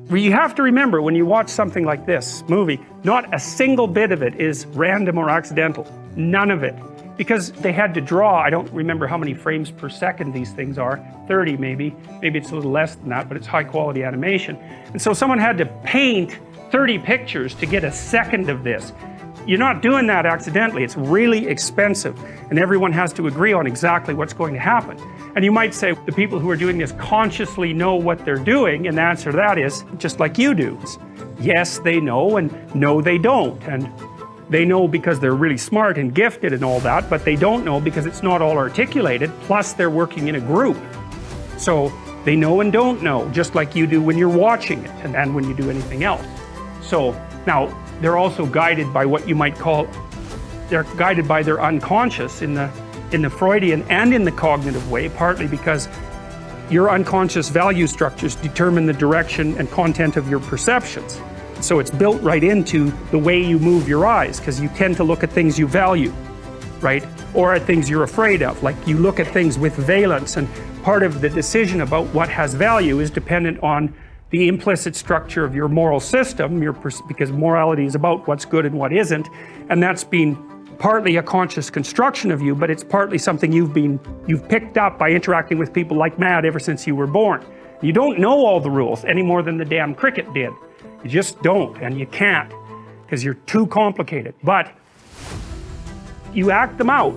You have to remember, when you watch something like this movie, not a single bit of it is random or accidental. None of it. Because they had to draw, I don't remember how many frames per second these things are, 30 maybe it's a little less than that, but it's high quality animation. And so someone had to paint 30 pictures to get a second of this. You're not doing that accidentally. It's really expensive, and everyone has to agree on exactly what's going to happen. And you might say, the people who are doing this consciously know what they're doing, and the answer to that is, just like you do. Yes, they know, and no, they don't. And they know because they're really smart and gifted and all that, but they don't know because it's not all articulated, plus they're working in a group. So they know and don't know, just like you do when you're watching it, and when you do anything else. So now, they're also guided by what you might call, they're guided by their unconscious in the Freudian and in the cognitive way, partly because your unconscious value structures determine the direction and content of your perceptions. So it's built right into the way you move your eyes, because you tend to look at things you value, right? Or at things you're afraid of, like you look at things with valence, and part of the decision about what has value is dependent on the implicit structure of your moral system, because morality is about what's good and what isn't, and that's been partly a conscious construction of you, but it's partly something you've picked up by interacting with people like mad ever since you were born. You don't know all the rules any more than the damn cricket did. You just don't, and you can't, because you're too complicated. But you act them out.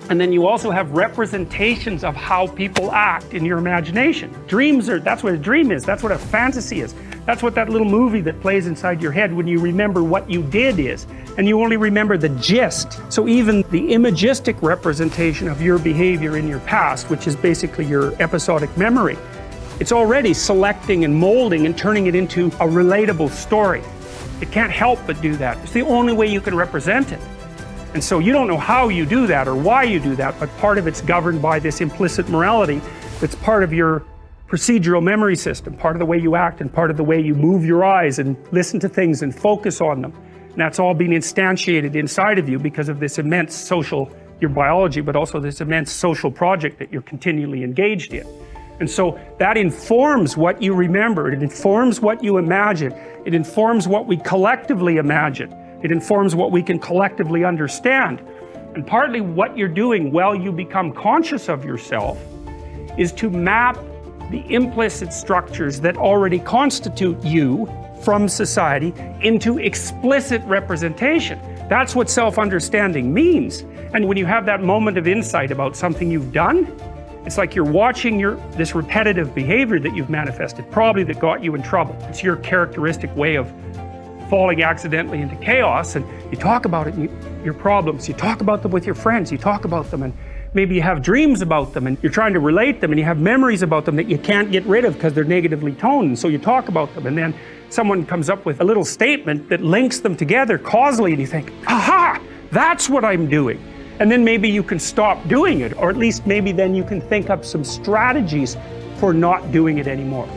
And then you also have representations of how people act in your imagination. Dreams are, that's what a dream is, that's what a fantasy is. That's what that little movie that plays inside your head when you remember what you did is. And you only remember the gist. So even the imagistic representation of your behavior in your past, which is basically your episodic memory, it's already selecting and molding and turning it into a relatable story. It can't help but do that. It's the only way you can represent it. And so you don't know how you do that or why you do that, but part of it's governed by this implicit morality that's part of your procedural memory system, part of the way you act and part of the way you move your eyes and listen to things and focus on them. And that's all being instantiated inside of you because of this immense social, your biology, but also this immense social project that you're continually engaged in. And so that informs what you remember, it informs what you imagine, it informs what we collectively imagine. It informs what we can collectively understand. And partly what you're doing while you become conscious of yourself is to map the implicit structures that already constitute you from society into explicit representation. That's what self-understanding means. And when you have that moment of insight about something you've done, it's like you're watching this repetitive behavior that you've manifested, probably that got you in trouble. It's your characteristic way of falling accidentally into chaos, and you talk about it, your problems, you talk about them with your friends, you talk about them, and maybe you have dreams about them, and you're trying to relate them, and you have memories about them that you can't get rid of because they're negatively toned, and so you talk about them, and then someone comes up with a little statement that links them together causally, and you think, aha, that's what I'm doing. And then maybe you can stop doing it, or at least maybe then you can think up some strategies for not doing it anymore.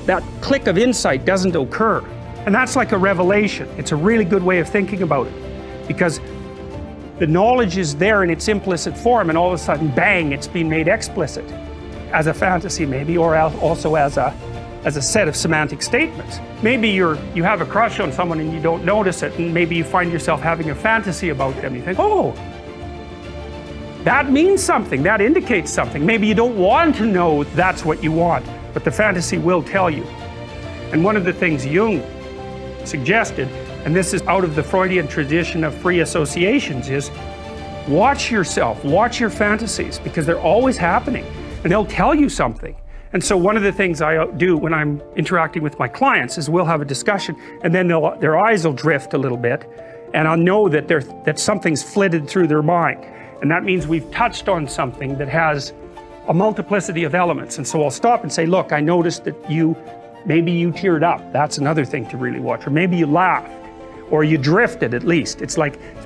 That click of insight doesn't occur. And that's like a revelation. It's a really good way of thinking about it, because the knowledge is there in its implicit form, and all of a sudden, bang, it's been made explicit as a fantasy maybe, or also as a set of semantic statements. Maybe you have a crush on someone and you don't notice it, and maybe you find yourself having a fantasy about them. You think, oh, that means something, that indicates something. Maybe you don't want to know that's what you want, but the fantasy will tell you. And one of the things Jung suggested, and this is out of the Freudian tradition of free associations, is watch yourself, watch your fantasies, because they're always happening and they'll tell you something. And so one of the things I do when I'm interacting with my clients is we'll have a discussion, and then their eyes will drift a little bit, and I'll know that something's flitted through their mind. And that means we've touched on something that has a multiplicity of elements. And so I'll stop and say, look, I noticed that maybe you teared up. That's another thing to really watch. Or maybe you laughed, or you drifted at least. It's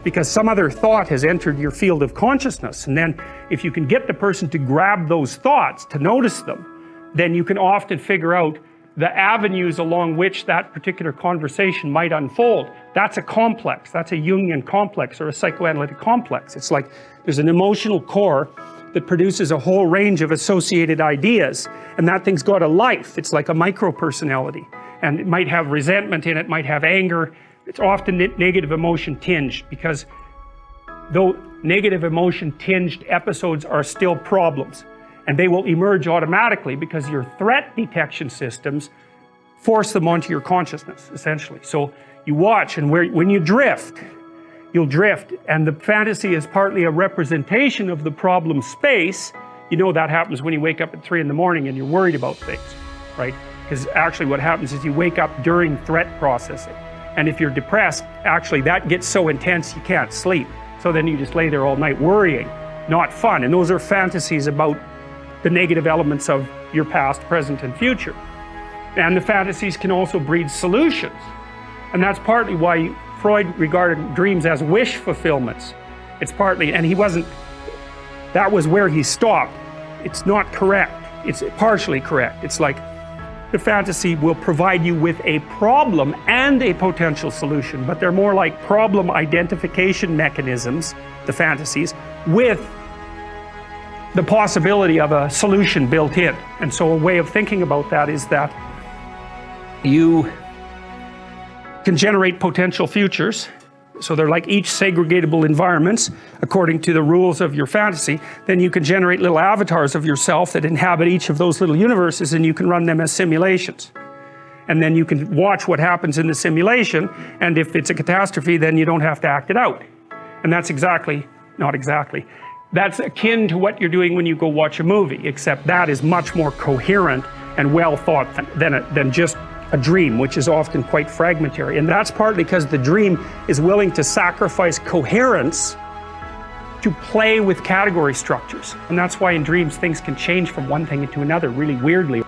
because some other thought has entered your field of consciousness. And then if you can get the person to grab those thoughts, to notice them, then you can often figure out the avenues along which that particular conversation might unfold. That's a complex. That's a Jungian complex or a psychoanalytic complex. It's like there's an emotional core that produces a whole range of associated ideas, and that thing's got a life. It's like a micro-personality. and it might have resentment in it, might have anger. It's often negative emotion tinged, because though negative emotion tinged episodes are still problems, and they will emerge automatically because your threat detection systems force them onto your consciousness, essentially. So you watch, and when you drift, you'll drift, and the fantasy is partly a representation of the problem space. You know that happens when you wake up at 3 in the morning and you're worried about things, right? Because actually what happens is you wake up during threat processing. And if you're depressed, actually that gets so intense you can't sleep. So then you just lay there all night worrying. Not fun. And those are fantasies about the negative elements of your past, present, and future. And the fantasies can also breed solutions. And that's partly why Freud regarded dreams as wish fulfillments. It's partly, and that was where he stopped. It's not correct. It's partially correct. It's like the fantasy will provide you with a problem and a potential solution, but they're more like problem identification mechanisms, the fantasies, with the possibility of a solution built in. And so a way of thinking about that is that you can generate potential futures. So they're like each segregatable environments according to the rules of your fantasy. Then you can generate little avatars of yourself that inhabit each of those little universes, and you can run them as simulations. And then you can watch what happens in the simulation, and if it's a catastrophe, then you don't have to act it out. And that's not exactly, that's akin to what you're doing when you go watch a movie, except that is much more coherent and well thought than just a dream, which is often quite fragmentary. And that's partly because the dream is willing to sacrifice coherence to play with category structures. And that's why in dreams things can change from one thing into another really weirdly.